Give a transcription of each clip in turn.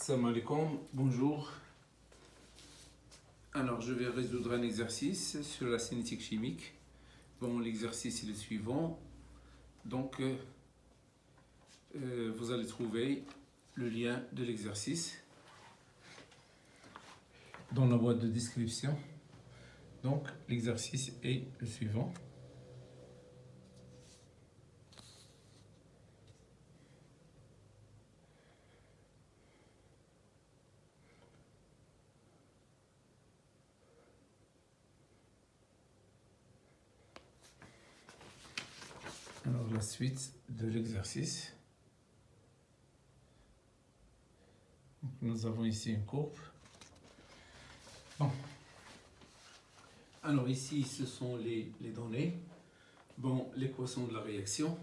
Salam alaikum, bonjour. Alors, je vais résoudre un exercice sur la cinétique chimique. Bon, l'exercice est le suivant. Donc, vous allez trouver le lien de l'exercice dans la boîte de description. Donc, l'exercice est le suivant. Alors, la suite de l'exercice. Nous avons ici une courbe. Bon. Alors, ici, ce sont les données. Bon, l'équation de la réaction.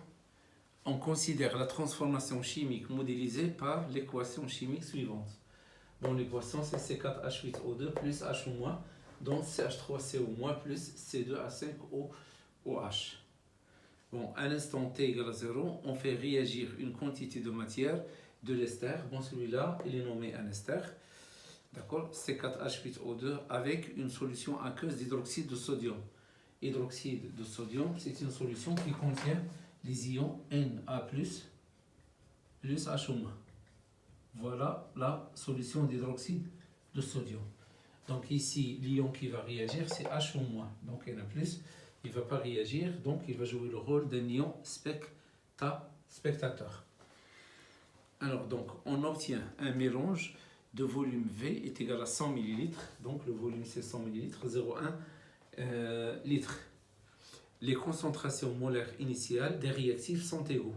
On considère la transformation chimique modélisée par l'équation chimique suivante. Bon, l'équation, c'est C4H8O2 plus H- donc CH3CO- plus C2H5OH. Bon, à l'instant t égale à 0, on fait réagir une quantité de matière de l'ester. Bon, celui-là, il est nommé un ester. D'accord, C4H8O2 avec une solution aqueuse d'hydroxyde de sodium. Hydroxyde de sodium, c'est une solution qui contient les ions Na+, plus H-. Voilà la solution d'hydroxyde de sodium. Donc ici, l'ion qui va réagir, c'est H-. Donc Na+, il ne va pas réagir, donc il va jouer le rôle d'un ion spectateur. Alors donc, on obtient un mélange de volume V est égal à 100 ml. Donc le volume c'est 100 ml, 0,1 litre. Les concentrations molaires initiales des réactifs sont égaux.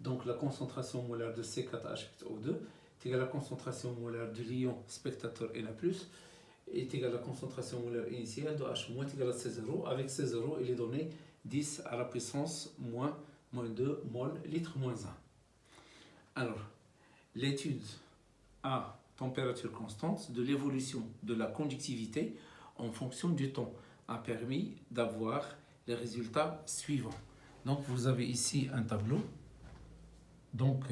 Donc la concentration molaire de C4H8O2 est égale à la concentration molaire de l'ion spectateur Na+, est égale à la concentration molaire initiale de H- est égale à C0. Avec C0, il est donné 10 à la puissance moins 2 mol litre moins 1. Alors, l'étude à température constante de l'évolution de la conductivité en fonction du temps a permis d'avoir les résultats suivants. Donc, vous avez ici un tableau. Donc,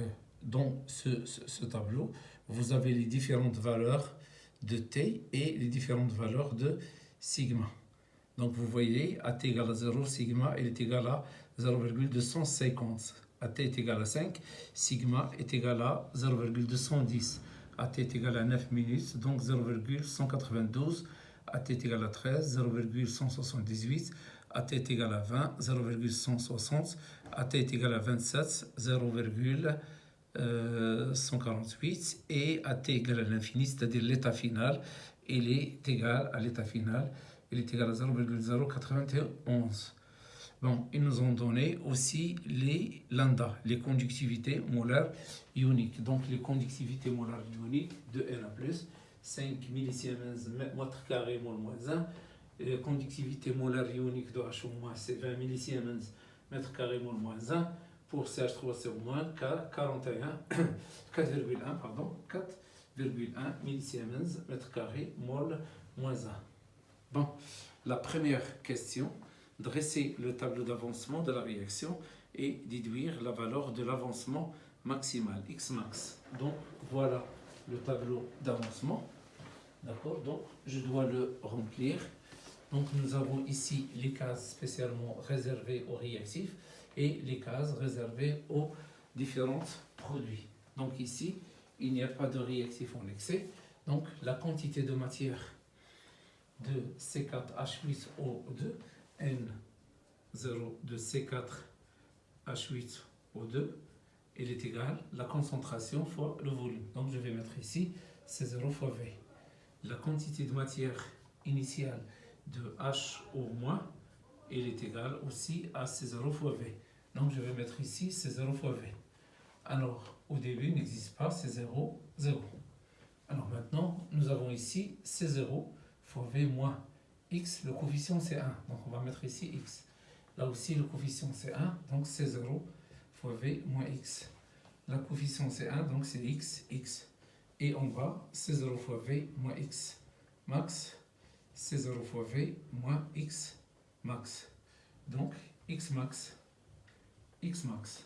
dans ce tableau, vous avez les différentes valeurs de T et les différentes valeurs de sigma. Donc, vous voyez, à T égale à 0, sigma il est égal à 0,250. À T est égal à 5, sigma est égal à 0,210. À T est égal à 9 minutes, donc 0,192. À T est égal à 13, 0,178. À T est égal à 20, 0,160. À T est égal à 27, 0,148. Et à T égale à l'infini, c'est-à-dire l'état final, il est égal à l'état final, il est égal à 0,091. Bon, ils nous ont donné aussi les lambda, les conductivités molaires ioniques. Donc, les conductivités molaires ioniques de Na+, 5 millisiemens mètre carré mol moins 1. Et la conductivité molaire ionique de H-, c'est 20 millisiemens mètre carré mol moins 1. Pour CH3CO-, 4,1 millisiemens mètre carré mol moins 1. Bon, la première question. Dresser le tableau d'avancement de la réaction et déduire la valeur de l'avancement maximal, Xmax. Donc, voilà le tableau d'avancement. D'accord? Donc, je dois le remplir. Donc, nous avons ici les cases spécialement réservées aux réactifs et les cases réservées aux différents produits. Donc, ici, il n'y a pas de réactif en excès. Donc, la quantité de matière de C4H8O2 N0 de C4H8O2, il est égal à la concentration fois le volume. Donc je vais mettre ici C0 fois V. La quantité de matière initiale de HO-, il est égal aussi à C0 fois V. Donc je vais mettre ici C0 fois V. Alors au début il n'existe pas C0, 0. Alors maintenant nous avons ici C0 fois V moins X, le coefficient c'est 1. Donc on va mettre ici X. Là aussi, le coefficient c'est 1, donc c'est 0 fois V moins X. Le coefficient c'est 1, donc c'est X, X. Et en bas, c'est 0 fois V moins X max. C'est 0 fois V moins X max. Donc, X max, X max.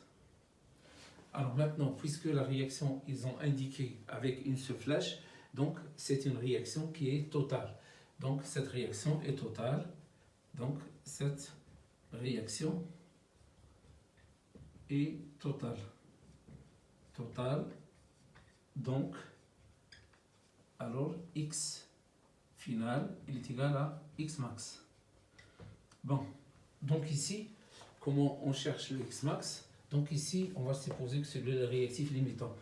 Alors maintenant, puisque la réaction, ils ont indiqué avec une seule flèche, donc c'est une réaction qui est totale. Donc cette réaction est totale. Donc cette réaction est totale. Totale. Donc, alors X final, il est égal à X max. Bon, donc ici, comment on cherche le X max? Donc ici, on va supposer que celui-là est réactif limitant.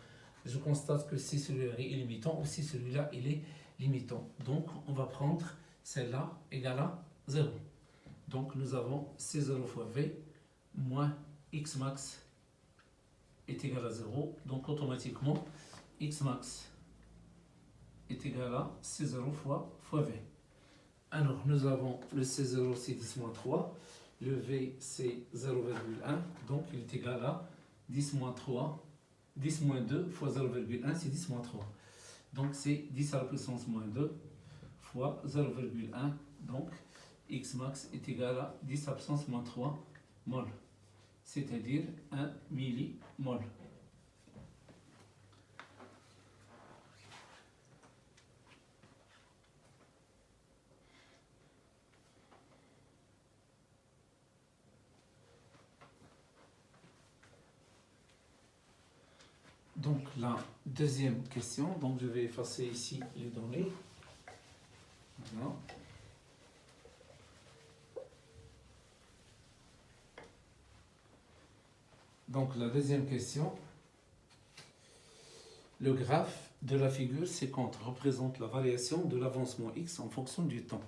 Je constate que si celui-là est limitant, aussi celui-là il est limitant. Donc on va prendre celle-là égale à 0. Donc nous avons C0 fois V moins X max est égal à 0. Donc automatiquement, X max est égal à C0 fois V. Alors nous avons le C0 c'est 10 moins 3. Le V c'est 0,1. Donc il est égal à 10 moins 3. 10 moins 2 fois 0,1 c'est 10 moins 3. Donc c'est 10 à la puissance moins 2 fois 0,1. Donc X max est égal à 10 à la puissance moins 3 mol. C'est-à-dire 1 millimol. Donc la deuxième question, donc je vais effacer ici les données. Voilà. Donc la deuxième question, le graphe de la figure ci-contre représente la variation de l'avancement x en fonction du temps.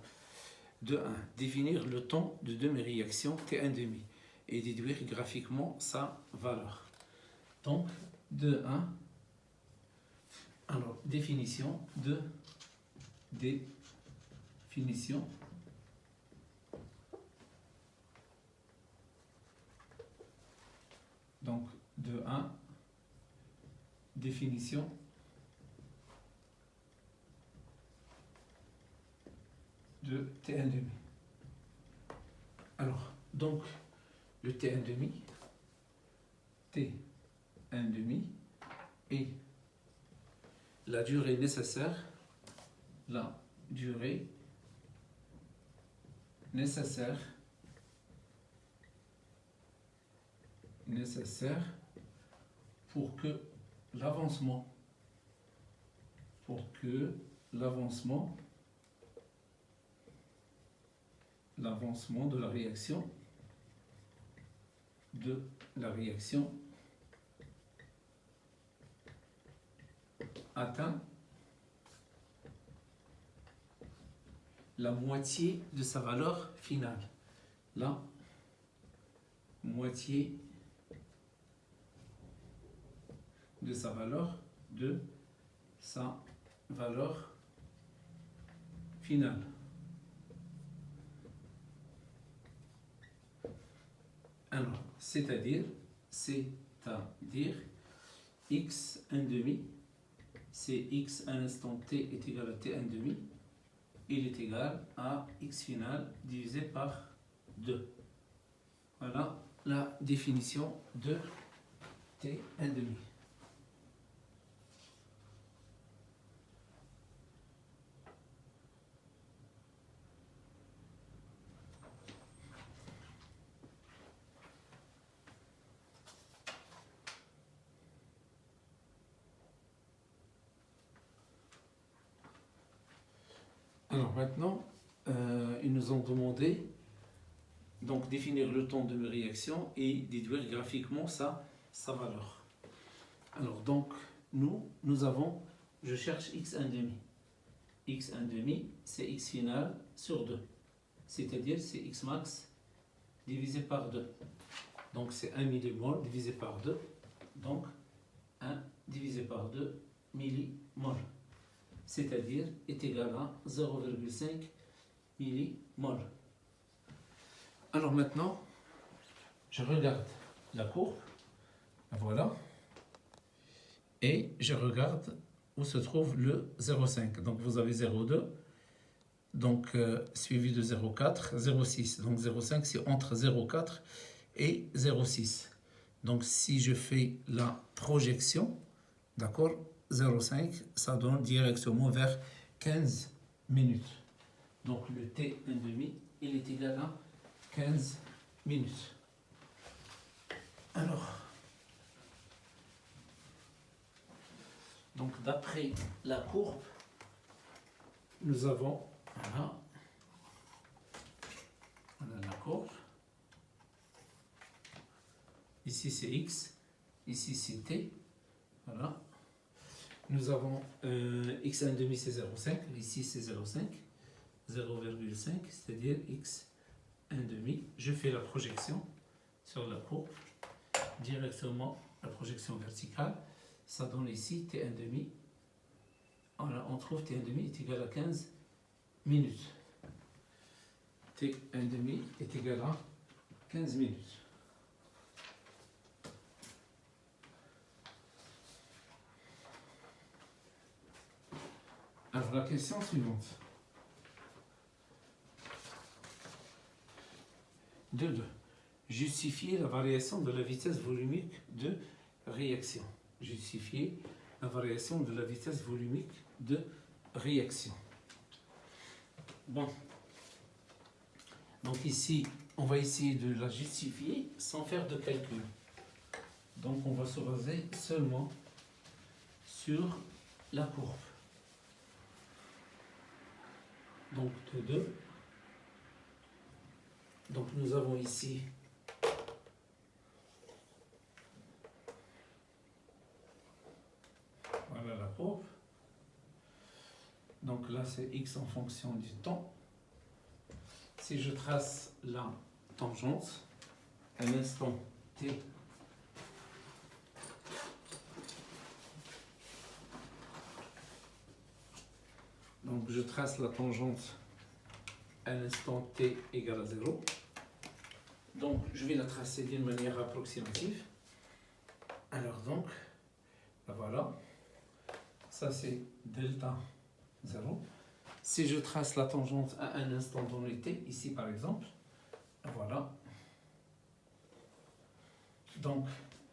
De 1. Définir le temps de demi-réaction T1,5 et déduire graphiquement sa valeur. Donc, de 1. Alors, définition. Donc, de 1. Définition. De T1,5. Alors, donc, le T1,5 et la durée nécessaire pour que l'avancement de la réaction atteint la moitié de sa valeur finale. La moitié de sa valeur finale. Alors, c'est-à-dire x1,5, c'est x à l'instant t est égal à t1,5, il est égal à x final divisé par 2. Voilà la définition de t1,5. Alors maintenant, ils nous ont demandé donc définir le temps de réaction et déduire graphiquement sa valeur. Alors donc, nous avons, je cherche x1,5. x1,5, c'est x final sur 2. C'est-à-dire, c'est x max divisé par 2. Donc c'est 1 millimol divisé par 2. Donc 1 divisé par 2 millimol. C'est-à-dire est égal à 0,5 millimol. Alors maintenant, je regarde la courbe, voilà, et je regarde où se trouve le 0,5. Donc vous avez 0,2, donc suivi de 0,4, 0,6. Donc 0,5 c'est entre 0,4 et 0,6. Donc si je fais la projection, d'accord, 0,5, ça donne directement vers 15 minutes. Donc le t 1,5, il est égal à 15 minutes. Alors, donc d'après la courbe, nous avons, voilà la courbe. Ici c'est x, ici c'est t, voilà. Nous avons x 1,5 c'est 0,5, ici c'est 0,5, 0,5, c'est-à-dire x 1,5. Je fais la projection sur la courbe, directement la projection verticale, ça donne ici t 1,5. On trouve t 1,5 est égal à 15 minutes. T 1,5 est égal à 15 minutes. Alors la question suivante. 2. Justifier la variation de la vitesse volumique de réaction. Justifier la variation de la vitesse volumique de réaction. Bon. Donc ici, on va essayer de la justifier sans faire de calcul. Donc on va se baser seulement sur la courbe. Donc T2. Donc nous avons ici voilà la courbe. Donc là c'est x en fonction du temps. Si je trace la tangente à l'instant t, donc je trace la tangente à l'instant t égale à 0. Donc je vais la tracer d'une manière approximative. Alors donc, voilà, ça c'est delta 0. Si je trace la tangente à un instant donné t, ici par exemple, voilà. Donc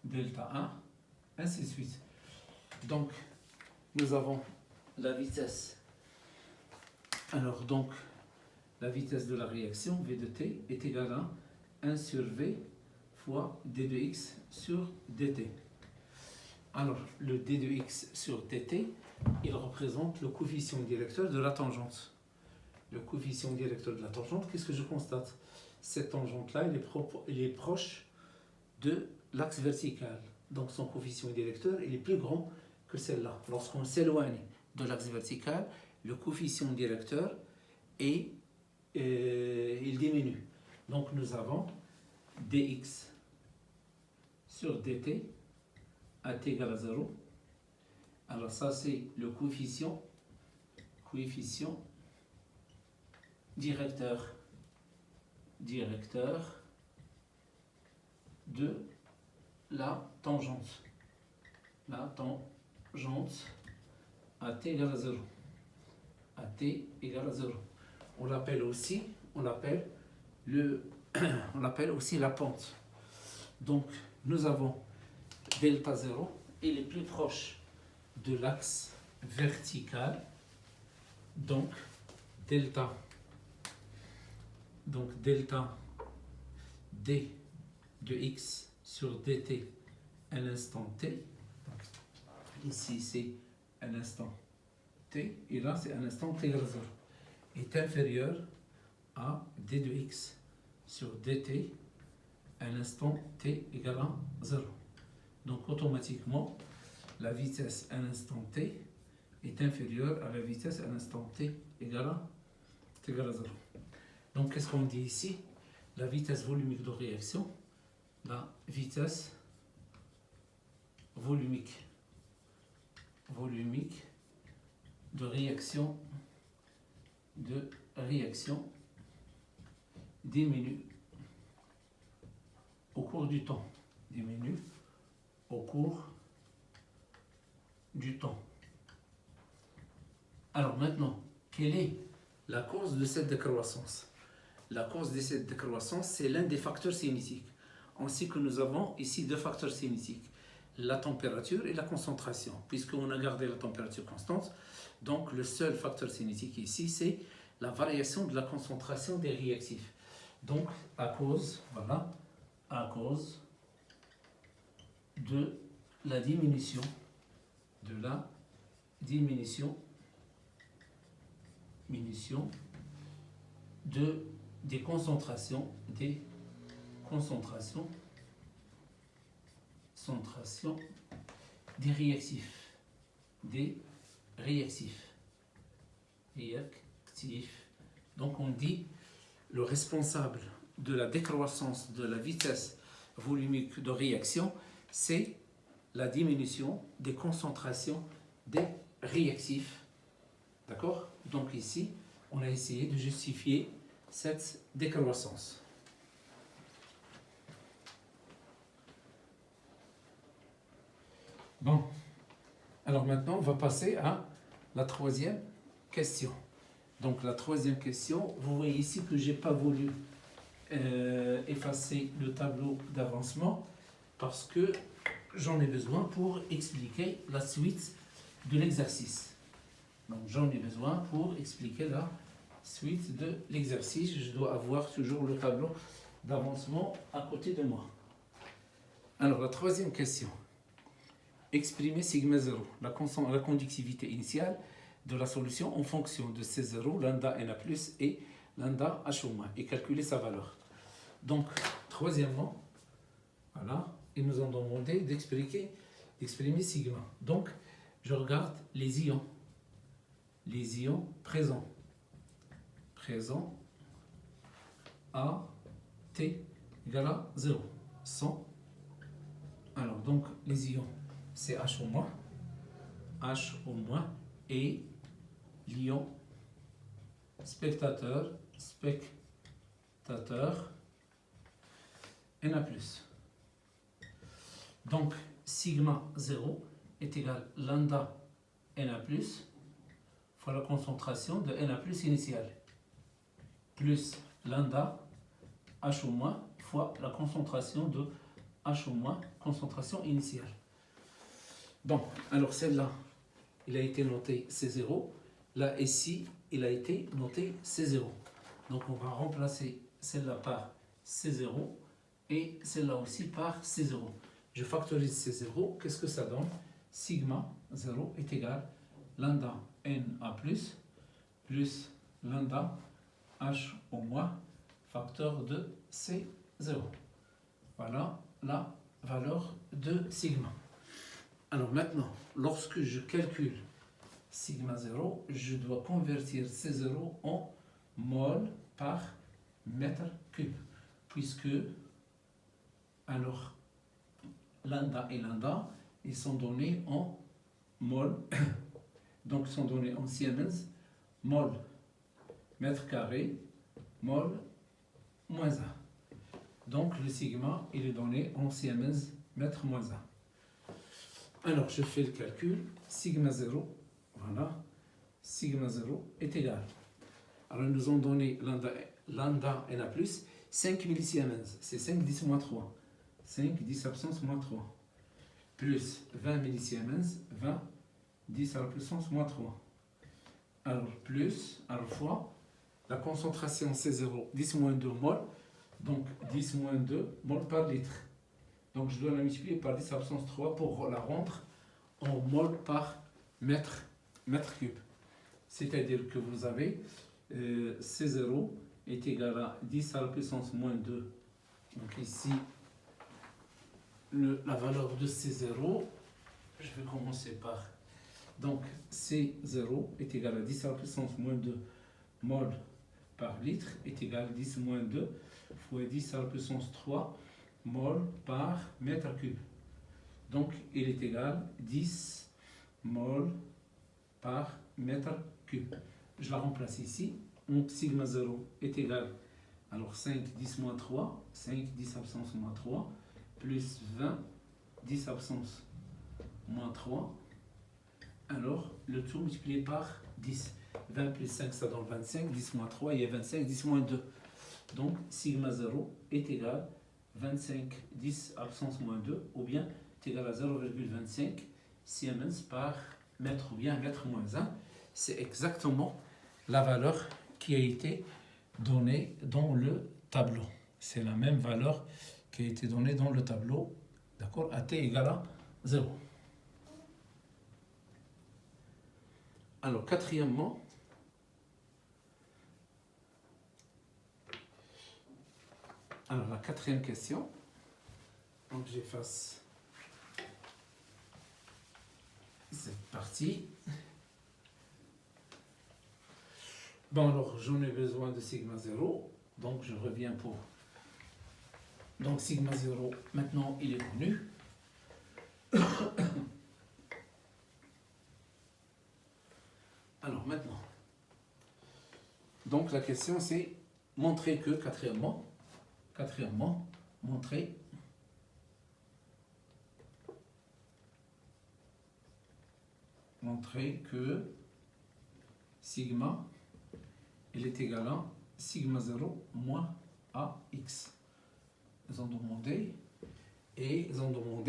delta 1, ainsi de suite. Donc nous avons la vitesse. Alors donc la vitesse de la réaction v de t est égale à 1 sur v fois d de x sur dt. Alors le d de x sur dt, il représente le coefficient directeur de la tangente. Le coefficient directeur de la tangente, qu'est-ce que je constate? Cette tangente-là, elle est proche de l'axe vertical. Donc son coefficient directeur, il est plus grand que celle-là. Lorsqu'on s'éloigne de l'axe vertical, le coefficient directeur il diminue. Donc nous avons dx sur dt à t égale à 0. Alors ça c'est le coefficient directeur de la tangente. La tangente à t égale à 0. À t égale à 0. On l'appelle aussi la pente. Donc nous avons delta 0, il est plus proche de l'axe vertical. Donc delta d de x sur dt à l'instant t. Ici c'est un instant t et là c'est un instant t égale à 0. Est inférieur à d de x sur dt à l'instant t égale à 0. Donc automatiquement, la vitesse à l'instant t est inférieure à la vitesse à l'instant t égale à 0. Donc qu'est-ce qu'on dit ici? La vitesse volumique de réaction, la vitesse volumique de réaction diminue au cours du temps. Alors maintenant, quelle est la cause de cette décroissance? La cause de cette décroissance, c'est l'un des facteurs cinétiques. on sait que nous avons ici deux facteurs cinétiques, la température et la concentration. Puisqu'on a gardé la température constante, donc le seul facteur cinétique ici, c'est la variation de la concentration des réactifs. Donc, à cause de la diminution des concentrations des réactifs. Donc on dit le responsable de la décroissance de la vitesse volumique de réaction, c'est la diminution des concentrations des réactifs. D'accord? Donc ici, on a essayé de justifier cette décroissance. Bon, alors maintenant, on va passer à la troisième question. Donc la troisième question, vous voyez ici que je n'ai pas voulu effacer le tableau d'avancement parce que j'en ai besoin pour expliquer la suite de l'exercice. Donc j'en ai besoin pour expliquer la suite de l'exercice. Je dois avoir toujours le tableau d'avancement à côté de moi. Alors la troisième question. Exprimer sigma 0, la conductivité initiale de la solution en fonction de C0, lambda Na+, et lambda H-, et calculer sa valeur. Donc, troisièmement, voilà, ils nous ont demandé d'exprimer sigma. Donc, je regarde les ions présents à T égale à 0, sont, alors donc les ions, c'est H au moins, et l'ion spectateur Na+. Donc, sigma 0 est égal à lambda Na+, fois la concentration de Na+ initiale, plus lambda H- fois la concentration de H-, concentration initiale. Bon, alors celle-là, il a été noté C0. Là, ici, il a été noté C0. Donc, on va remplacer celle-là par C0 et celle-là aussi par C0. Je factorise C0. Qu'est-ce que ça donne? Sigma 0 est égal à lambda Na+, plus lambda H au moins, facteur de C0. Voilà la valeur de sigma. Alors maintenant, lorsque je calcule sigma 0, je dois convertir C0 en mol par mètre cube, puisque alors lambda et lambda, ils sont donnés en mol, donc ils sont donnés en Siemens, mol mètre carré, mol moins 1. Donc le sigma, il est donné en Siemens mètre moins 1. Alors, je fais le calcul, sigma 0, voilà, sigma 0 est égal. Alors, ils nous ont donné lambda Na+, 5 millisiemens, c'est 5 10 moins 3, 5 10 à la puissance moins 3, plus 20 millisiemens, 20 10 à la puissance moins 3. Alors, plus, à la fois, la concentration C0, 10 moins 2 mol, donc 10 moins 2 mol par litre. Donc je dois la multiplier par 10 à la puissance 3 pour la rendre en mol par mètre cube. C'est-à-dire que vous avez C0 est égal à 10 à la puissance moins 2. Donc ici, la valeur de C0, je vais commencer par... Donc C0 est égal à 10 à la puissance moins 2 mol par litre est égal à 10 moins 2 fois 10 à la puissance 3 mol par mètre cube. Donc, il est égal à 10 mol par mètre cube. Je la remplace ici. Donc, sigma 0 est égal à 5 10 moins 3, 5 10 à la puissance moins 3, plus 20 10 à la puissance moins 3. Alors, le tout multiplié par 10. 20 plus 5, ça donne 25. 10 moins 3, il y a 25. 10 moins 2. Donc, sigma 0 est égal 25, 10, absence moins 2, ou bien est égal à 0,25 Siemens par mètre ou bien mètre moins 1. C'est exactement la valeur qui a été donnée dans le tableau. C'est la même valeur qui a été donnée dans le tableau. D'accord? AT égale à 0. Alors, quatrièmement, la quatrième question. Donc, j'efface cette partie. Bon, alors, j'en ai besoin de sigma 0. Donc, je reviens pour... Donc, sigma 0, maintenant, il est connu. Alors, maintenant. Donc, la question, c'est montrer que, quatrièmement, montrer que sigma, il est égal à sigma 0 moins AX. Ils ont demandé,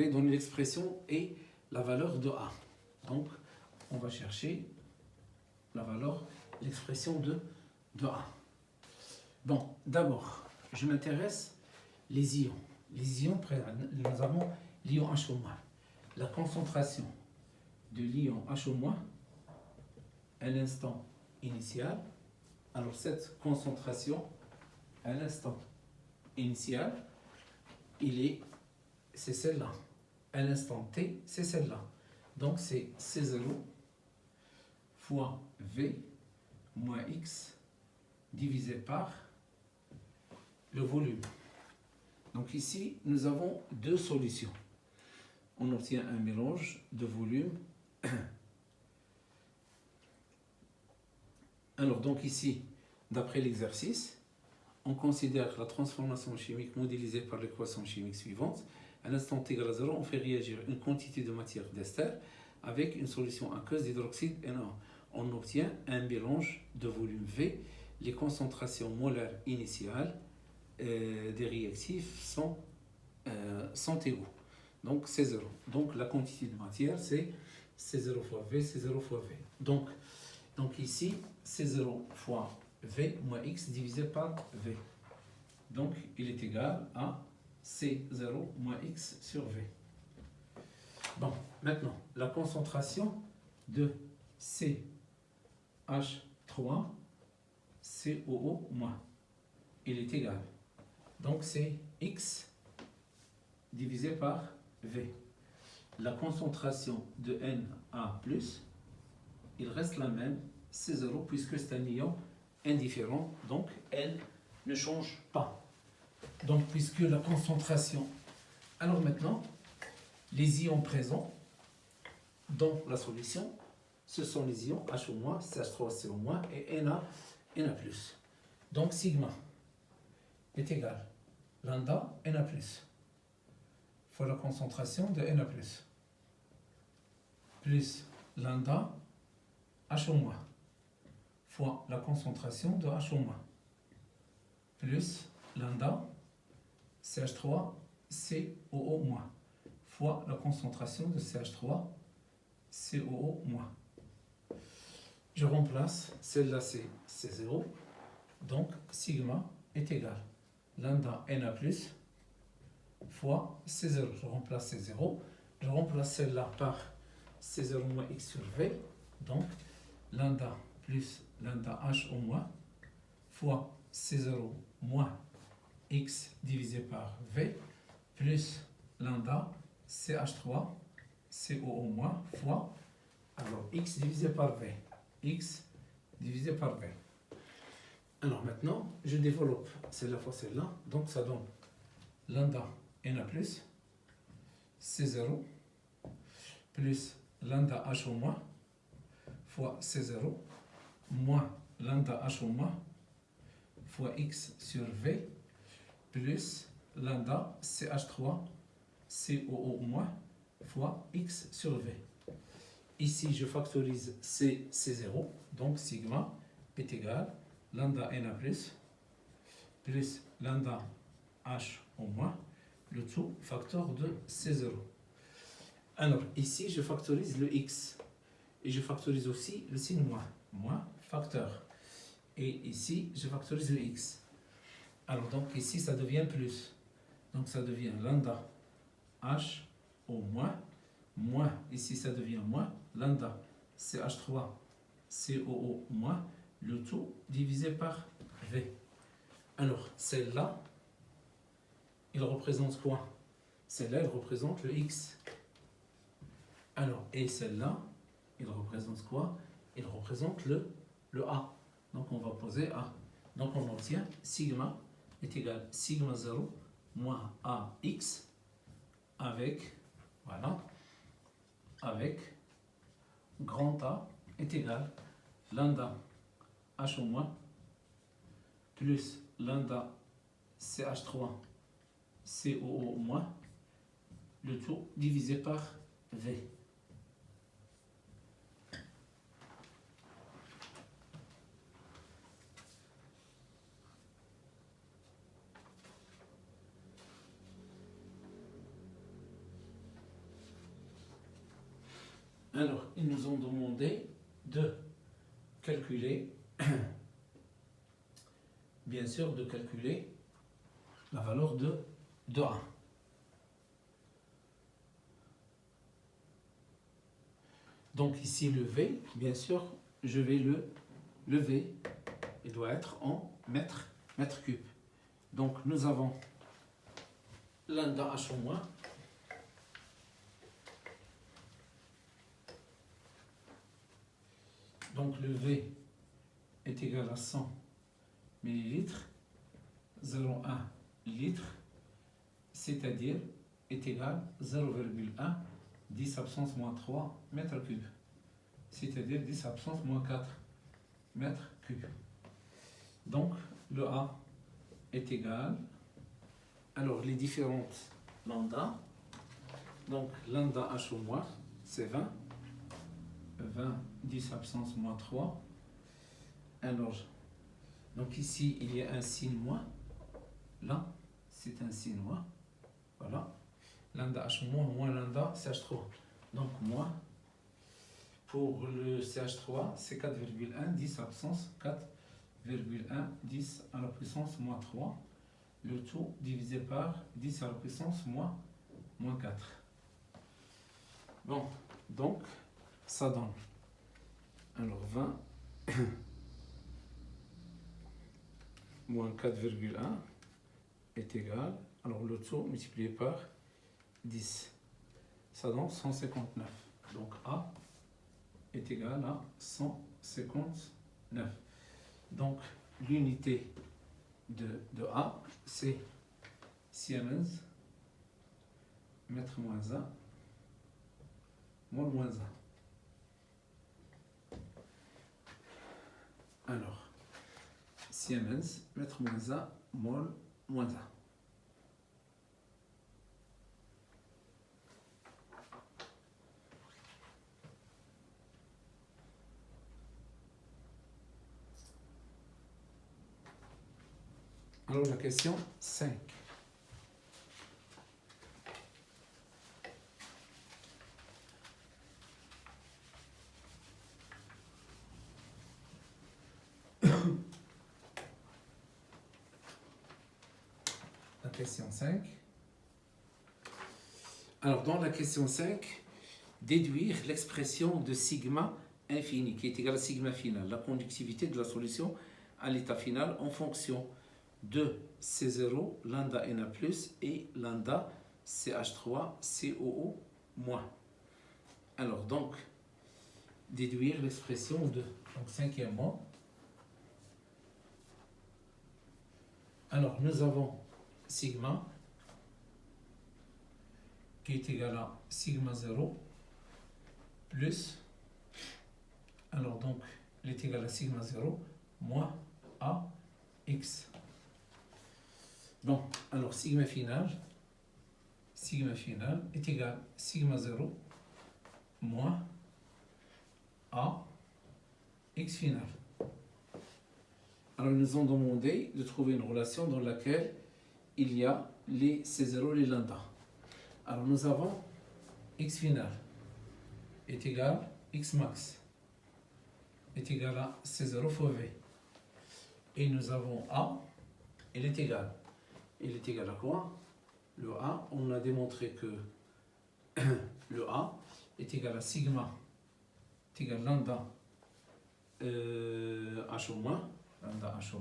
donner l'expression et la valeur de A. Donc, on va chercher la valeur, l'expression de A. Bon, d'abord, je m'intéresse les ions. Les ions, nous avons l'ion H-. La concentration de l'ion H- à l'instant initial. Alors, cette concentration à l'instant initial, c'est celle-là. À l'instant T, c'est celle-là. Donc, c'est C0 fois V moins X divisé par le volume. Donc ici, nous avons deux solutions. On obtient un mélange de volume. Alors, donc ici, d'après l'exercice, on considère la transformation chimique modélisée par l'équation chimique suivante. À l'instant t égale à 0, on fait réagir une quantité de matière d'ester avec une solution aqueuse d'hydroxyde NaOH. On obtient un mélange de volume V. Les concentrations molaires initiales des réactifs sont égaux. Donc c'est 0. Donc la quantité de matière, c'est C0 fois V, C0 fois V. Donc ici, C0 fois V moins X divisé par V. Donc il est égal à C0 moins X sur V. Bon, maintenant, la concentration de CH3 COO-, il est égal. Donc c'est X divisé par V. La concentration de Na+, il reste la même, C0, puisque c'est un ion indifférent, donc elle ne change pas. Donc puisque la concentration... Alors maintenant, les ions présents dans la solution, ce sont les ions H-, CH3CO- et Na+. Donc sigma est égal lambda Na+, fois la concentration de Na+, plus lambda H-, fois la concentration de H-, plus lambda CH3COO-, fois la concentration de CH3COO-. Je remplace, celle-là c'est C0, donc sigma est égal lambda Na+, fois C0. Je remplace C0, je remplace celle-là par C0 moins X sur V, donc lambda plus lambda H-, fois C0 moins X divisé par V, plus lambda CH3 COO- fois, alors X divisé par V. X divisé par V. Alors maintenant, je développe celle-là fois celle-là, donc ça donne lambda Na+, C0, plus lambda H-, fois C0, moins lambda H-, fois X sur V, plus lambda CH3 COO- fois X sur V. Ici, je factorise C0, donc sigma est égal lambda Na+, plus lambda H-, le tout facteur de C0. Alors, ici, je factorise le x. Et je factorise aussi le signe moins. Moins facteur. Et ici, je factorise le x. Alors, donc, ici, ça devient plus. Donc, ça devient lambda h au moins. Moins, ici, ça devient moins. Lambda CH3 COO moins. Le tout divisé par V. Alors, celle-là, il représente quoi? Celle-là, elle représente le x. Alors, et celle-là, il représente quoi? Il représente le A. Donc, on va poser A. Donc, on obtient sigma est égal à sigma 0 moins AX avec, voilà, avec grand A est égal à lambda H au moins plus lambda CH3 COO moins, le tout divisé par V. Alors, ils nous ont demandé de calculer, bien sûr, de calculer la valeur de A. Donc ici, le V, bien sûr, je vais le V, il doit être en mètres cubes. Donc, nous avons lambda H au moins. Donc le V est égal à 100 millilitres, 0,1 litre, c'est-à-dire est égal à 0,1 10 absence moins 3 mètres cubes, c'est-à-dire 10 absence moins 4 mètres cubes. Donc le A est égal, alors les différentes lambda, donc lambda H au moins, c'est 20, 10 absence moins 3. Alors, donc ici, il y a un signe moins. Là, c'est un signe moins. Voilà. Lambda H moins, moins lambda CH3. Donc, moins. Pour le CH3, c'est 4,1, 10 absence, 4,1, 10 à la puissance moins 3. Le tout divisé par 10 à la puissance moins 4. Bon, donc, ça donne. Alors 20 moins 4,1 est égal, alors le tout multiplié par 10, ça donne 159. Donc A est égal à 159. Donc l'unité de A, c'est Siemens mètre moins 1 mol moins 1. Alors, Siemens, mètre moins 1, mol moins 1. Alors, la question 5. Question 5. Alors, dans la question 5, déduire l'expression de sigma infini, qui est égale à sigma final, la conductivité de la solution à l'état final en fonction de C0, lambda Na+, et lambda CH3, COO-. Alors, donc, déduire l'expression de, donc, cinquièmement. Alors, nous avons sigma qui est égal à sigma 0 plus, alors donc il est égal à sigma 0 moins AX. Bon, alors sigma final est égal à sigma 0 moins AX final. Alors ils nous ont demandé de trouver une relation dans laquelle il y a les C0, les lambda. Alors nous avons x final est égal à x max est égal à C0 fois V. Et nous avons A, il est égal. Il est égal à quoi? Le A, on a démontré que le A est égal à sigma, est égal à lambda H au moins, lambda H au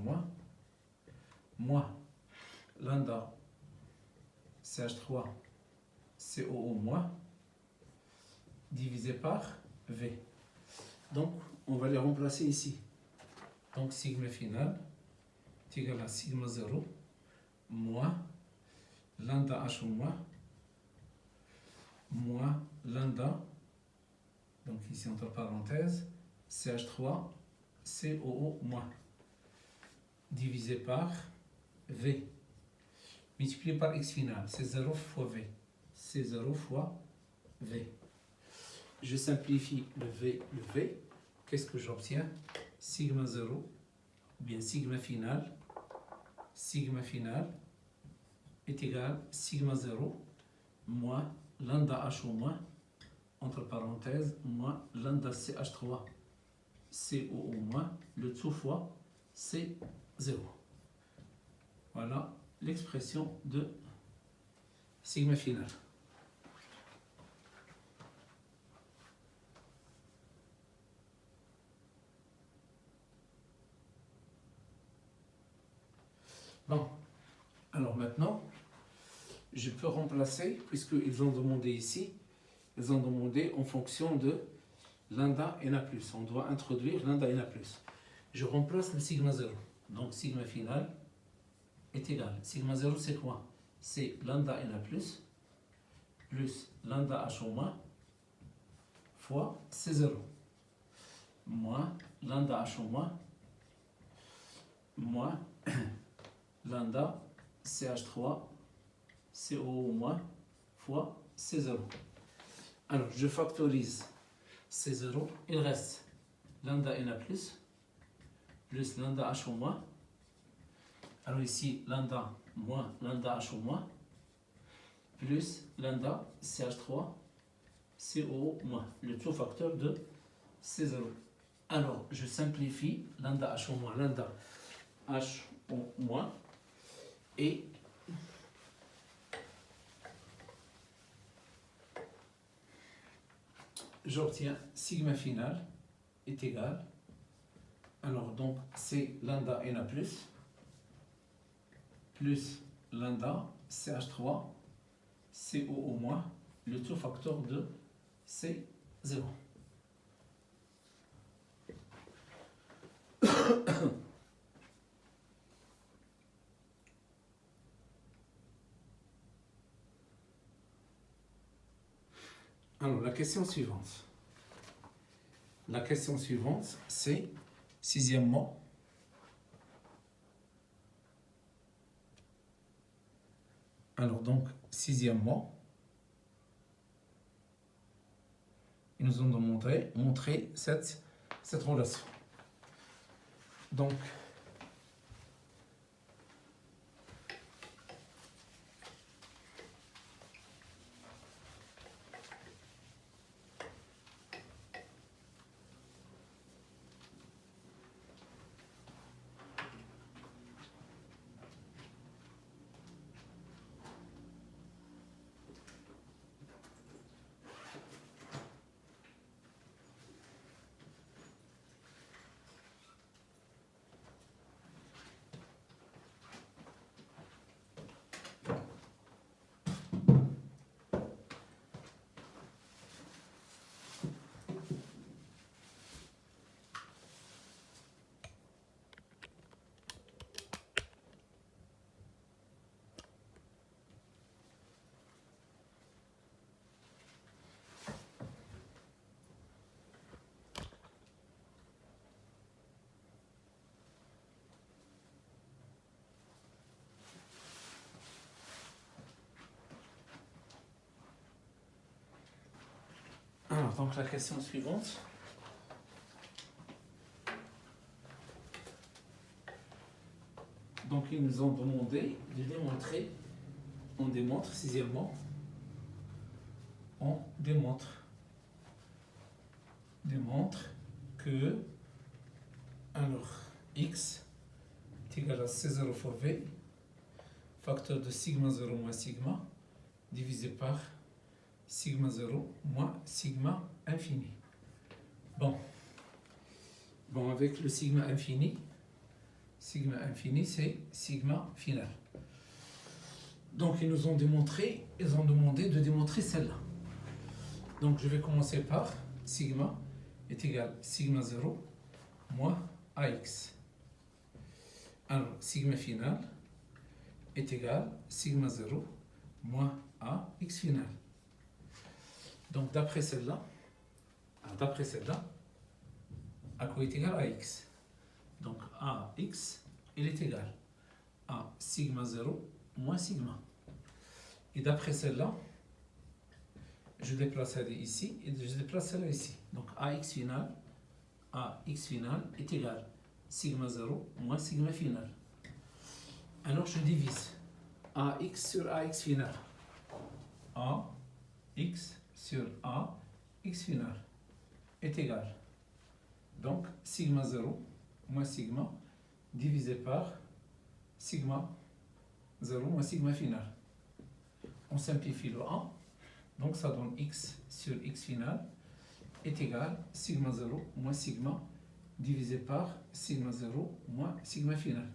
moins lambda CH3 CO au moins, divisé par V. Donc, on va les remplacer ici. Donc, sigma final est égal à sigma 0 moins lambda H au moins lambda, donc ici entre parenthèses, CH3 COO moins, divisé par V, multiplié par x final, c'est 0 fois V, c'est 0 fois V. Je simplifie le V, qu'est-ce que j'obtiens? Sigma 0, ou bien sigma final est égal à sigma 0 moins lambda H au moins, entre parenthèses, moins lambda CH3 CO au moins, le tout fois C0. Voilà l'expression de sigma final. Bon, alors maintenant, je peux remplacer, puisqu'ils ont demandé ici, ils ont demandé en fonction de lambda Na+. On doit introduire lambda Na+. Je remplace le sigma 0. Donc sigma final est égal. Sigma 0 c'est quoi? C'est lambda Na+, plus lambda H au moins, fois C0, moins lambda H au moins lambda CH3 CO au moins fois C0. Alors, je factorise C0, il reste lambda Na+, plus lambda H au moins. Alors ici, lambda moins lambda H au moins, plus lambda CH3 CO moins, le tout facteur de C0. Alors, je simplifie lambda H au moins, lambda H au moins, et j'obtiens sigma final est égal, alors donc c'est lambda Na+, plus lambda CH3 CO au moins, le tout facteur de C0. Alors, la question suivante. La question suivante, c'est, sixièmement, alors donc, sixièmement, ils nous ont montré cette relation. Donc, donc la question suivante. Donc ils nous ont demandé de démontrer, on démontre, sixièmement, on démontre que, alors, x est égal à C0 fois V, facteur de sigma 0 moins sigma, divisé par sigma 0 moins sigma infini. Bon, avec le sigma infini, c'est sigma final. Donc, ils nous ont démontré, ils ont demandé de démontrer celle-là. Donc, je vais commencer par sigma est égal à sigma 0 moins AX. Alors, sigma final est égal à sigma 0 moins AX final. Donc, d'après celle-là, à quoi est égal AX? Donc, AX, il est égal à sigma 0 moins sigma. Et d'après celle-là, je déplace elle ici et je déplace celle-là ici. Donc, AX final est égal à sigma 0 moins sigma final. Alors, je divise AX sur AX final. AX sur AX final est égal. Donc, sigma 0 moins sigma divisé par sigma 0 moins sigma final. On simplifie le 1, donc ça donne x sur x final est égal à sigma 0 moins sigma divisé par sigma 0 moins sigma final.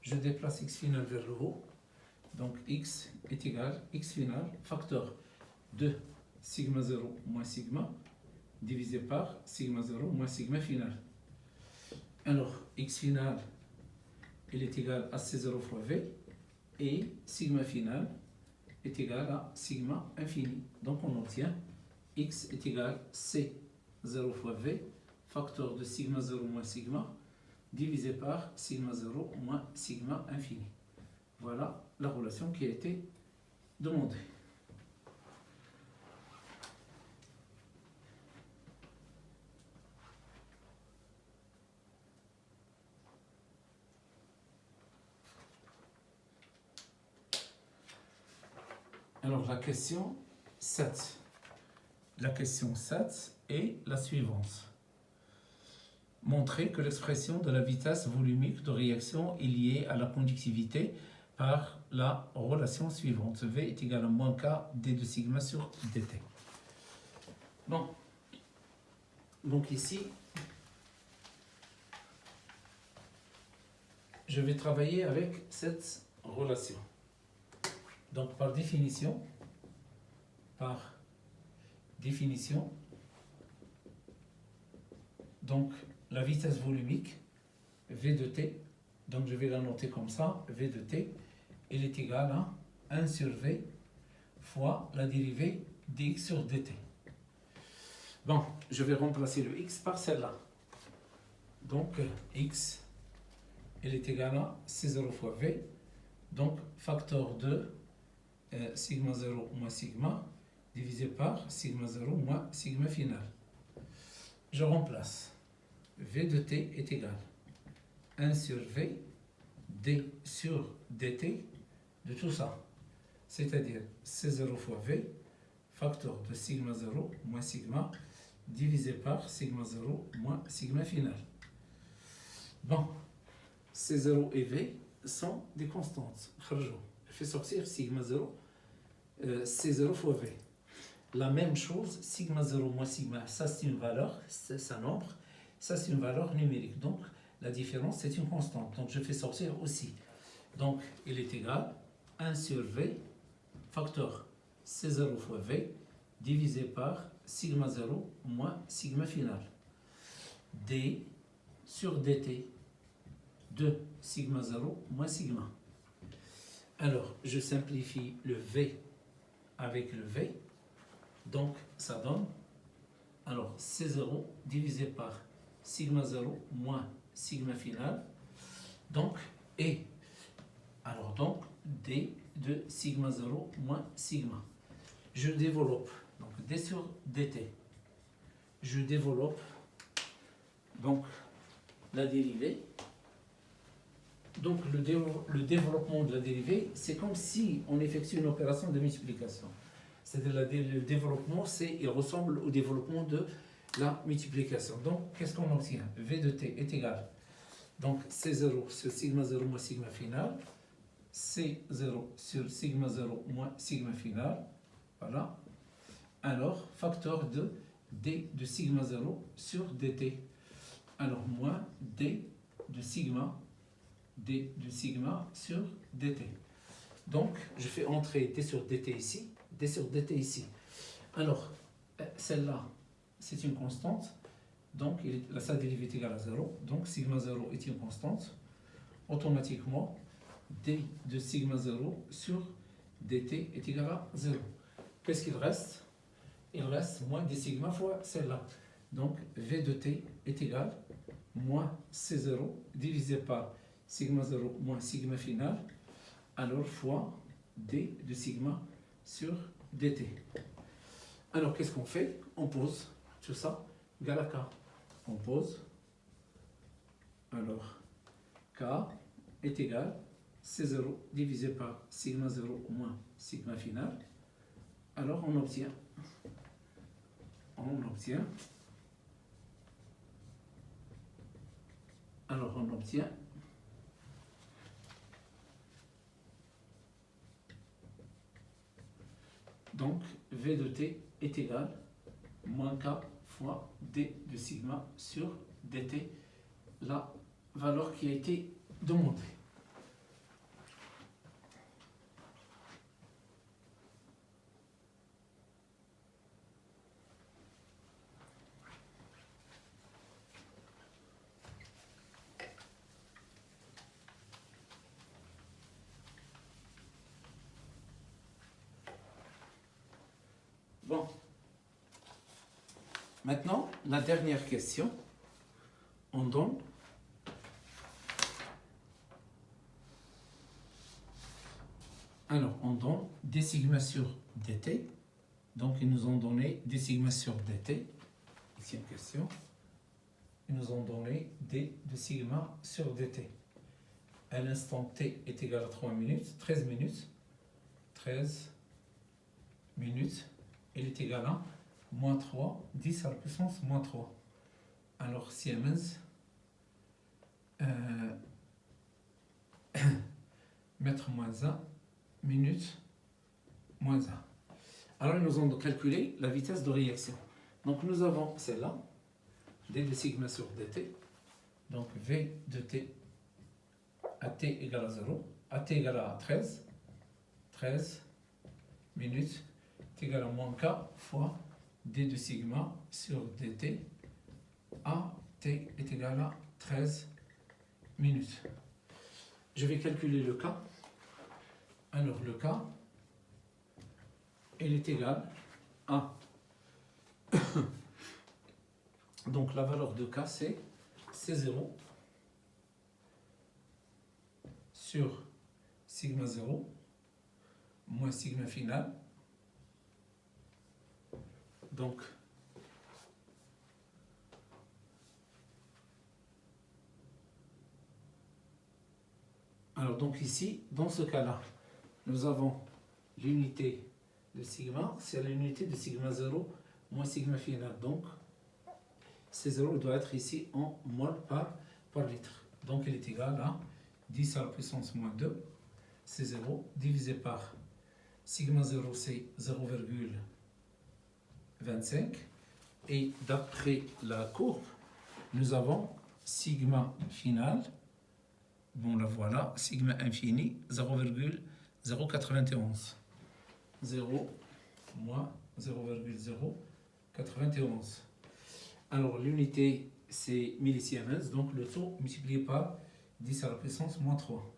Je déplace x final vers le haut, donc x est égal à x final facteur de sigma 0 moins sigma divisé par sigma 0 moins sigma final. Alors, x final, il est égal à C0 fois V, et sigma final est égal à sigma infini. Donc, on obtient x est égal à C0 fois V, facteur de sigma 0 moins sigma, divisé par sigma 0 moins sigma infini. Voilà la relation qui a été demandée. Alors, la question 7. La question 7 est la suivante. Montrer que l'expression de la vitesse volumique de réaction est liée à la conductivité par la relation suivante. V est égal à moins K d de sigma sur dt. Bon. Donc ici, je vais travailler avec cette relation. Donc, par définition, donc la vitesse volumique, V de t, donc je vais la noter comme ça, V de t, elle est égale à 1 sur V fois la dérivée dx sur dt. Bon, je vais remplacer le x par celle-là. Donc, x, elle est égale à C0 fois V, donc facteur de sigma 0 moins sigma divisé par sigma 0 moins sigma final. Je remplace. V de t est égal à 1 sur V d sur dt de tout ça. C'est-à-dire C0 fois V facteur de sigma 0 moins sigma divisé par sigma 0 moins sigma final. Bon, C0 et V sont des constantes. Je fais sortir sigma 0, C0 fois V. La même chose, sigma 0 moins sigma, ça c'est une valeur, c'est un nombre, ça c'est une valeur numérique. Donc la différence c'est une constante. Donc je fais sortir aussi. Donc il est égal à 1 sur V, facteur C0 fois V, divisé par sigma 0 moins sigma final. D sur dt de sigma 0 moins sigma. Alors, je simplifie le V avec le V. Donc, ça donne, alors, C0 divisé par sigma 0 moins sigma final. Donc, et, alors donc, D de sigma 0 moins sigma. Je développe, donc D sur dt. Je développe, donc, la dérivée Donc le développement de la dérivée, c'est comme si on effectue une opération de multiplication. C'est-à-dire le développement, il ressemble au développement de la multiplication. Donc, qu'est-ce qu'on obtient? V de t est égal. Donc, C0 sur sigma 0 moins sigma final. C0 sur sigma 0 moins sigma final. Voilà. Alors, facteur de d de sigma 0 sur dt. Alors, moins d de sigma sur dt. Donc, je fais entrer d sur dt ici, d sur dt ici. Alors, celle-là, c'est une constante. Donc, sa dérivée est égale à 0. Donc, sigma 0 est une constante. Automatiquement, d de sigma 0 sur dt est égal à 0. Qu'est-ce qu'il reste? Il reste moins d sigma fois celle-là. Donc, v de t est égal moins c0 divisé par sigma 0 moins sigma final, alors fois d de sigma sur dt. Alors, qu'est-ce qu'on fait? On pose tout ça égal à k. On pose. Alors, k est égal C0 divisé par sigma 0 moins sigma final. Alors, on obtient donc V de t est égal moins k fois d de sigma sur dt, la valeur qui a été demandée. Bon. Maintenant, la dernière question. On donne d sigma sur dt. Donc, ils nous ont donné d sigma sur dt. Ici, une question. Ils nous ont donné d de sigma sur dt. À l'instant t est égal à 13 minutes. 13 minutes. Il est égal à moins 3, 10 à la puissance moins 3. Alors, Siemens, mètre moins 1, minute moins 1. Alors, ils nous ont calculé la vitesse de réaction. Donc, nous avons celle-là, d de sigma sur dt. Donc, v de t à t égale à 0, à t égale à 13 minutes, est égal à moins k fois d de sigma sur dt, à t est égal à 13 minutes. Je vais calculer le k. Alors le k, il est égal à donc la valeur de k c'est C0 sur sigma 0 moins sigma final. Donc, ici, dans ce cas-là, nous avons l'unité de sigma, c'est l'unité de sigma 0 moins sigma final. Donc, C0 doit être ici en mol par litre. Donc, il est égal à 10 à la puissance moins 2, C0 divisé par sigma 0, c'est 0,25. Et d'après la courbe, nous avons sigma final, bon la voilà, sigma infini, 0,091. 0 moins 0,091. Alors l'unité c'est millisiemens, donc le taux multiplié par 10 à la puissance moins 3.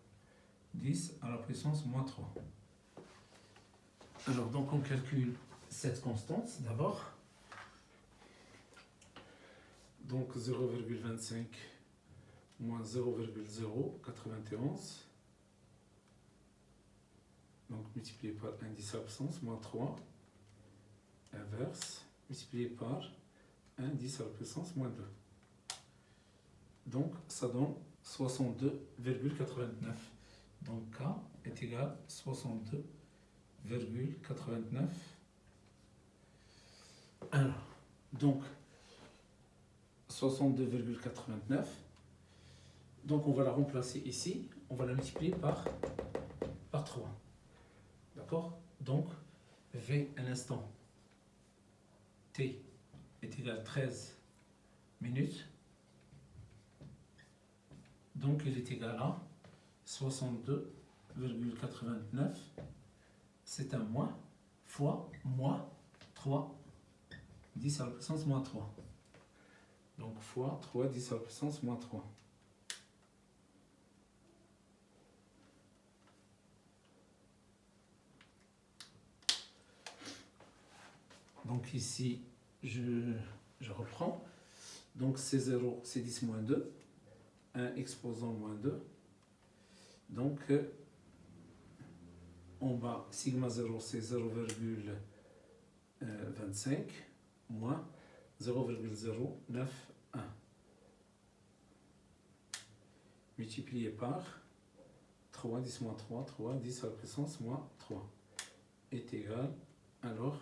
10 à la puissance moins 3. Alors donc on calcule cette constante d'abord. Donc 0,25 moins 0,091. Donc multiplié par 1 10 à la puissance moins 3. Inverse, multiplié par 1 10 à la puissance moins 2. Donc ça donne 62,89. Donc K est égal à 62,89. Alors, donc 62,89. Donc on va la remplacer ici. On va la multiplier par 3. D'accord? Donc V à l'instant T est égal à 13 minutes. Donc il est égal à 62,89. C'est un moins fois moins 3, 10 à la puissance moins 3. Donc fois 3, 10 à la puissance moins 3. Donc ici, je reprends. Donc c'est 0, c'est 10 moins 2. 1 exposant moins 2. Donc en bas, sigma 0, c'est 0,25 moins 0,091. Multiplié par 3, 10 moins 3, 3, 10 à la puissance moins 3 est égal, alors,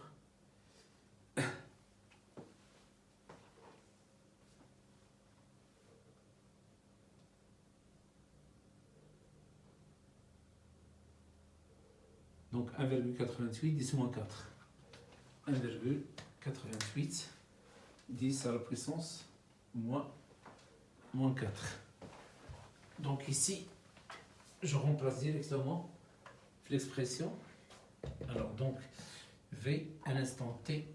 donc 1,88, 10 moins 4. 1,88, 10 à la puissance moins 4. Donc ici, je remplace directement l'expression. Alors donc, V à l'instant t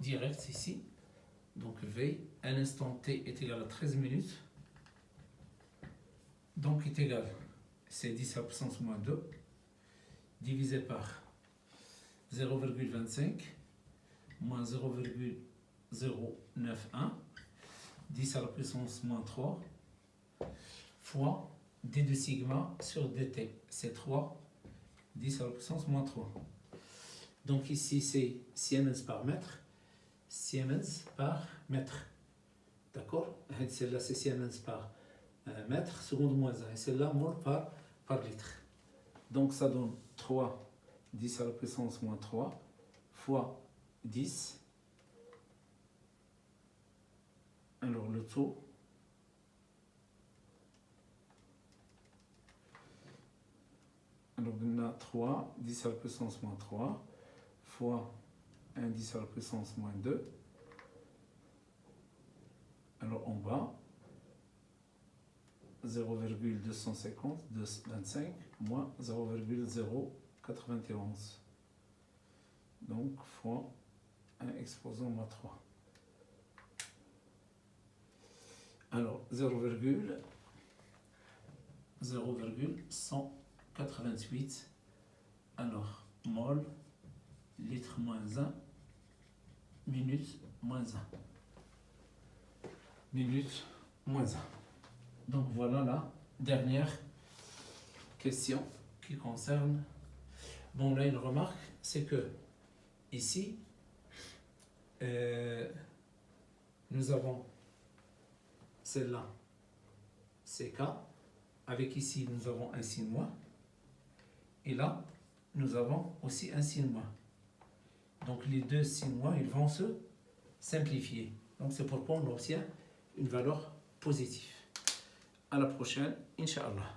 direct ici. Donc V à l'instant t est égal à 13 minutes. Donc est égal, c'est 10 à la puissance moins 2, divisé par 0,25 moins 0,091, 10 à la puissance moins 3, fois d de sigma sur dt, c'est 3, 10 à la puissance moins 3. Donc ici c'est Siemens par mètre, Siemens par mètre. D'accord? Celle-là c'est Siemens par mètre, seconde moins 1. Et celle-là mol par litre. Donc ça donne 3, 10 à la puissance moins 3, fois 10. Alors le taux, alors on a 3, 10 à la puissance moins 3, fois 1, 10 à la puissance moins 2. Alors en bas, 0,250, 25, moins 0,091. Donc, fois 1 exposant moins 3. Alors, 0,188. Alors, mol, litre moins 1, minute moins 1. Minute moins 1. Donc voilà la dernière question qui concerne. Bon, là, une remarque, c'est que ici, nous avons celle-là, c'est K, avec ici, nous avons un signe moins, et là, nous avons aussi un signe moins. Donc les deux signes moins, ils vont se simplifier. Donc c'est pourquoi on obtient une valeur positive. À la prochaine, Inch'Allah.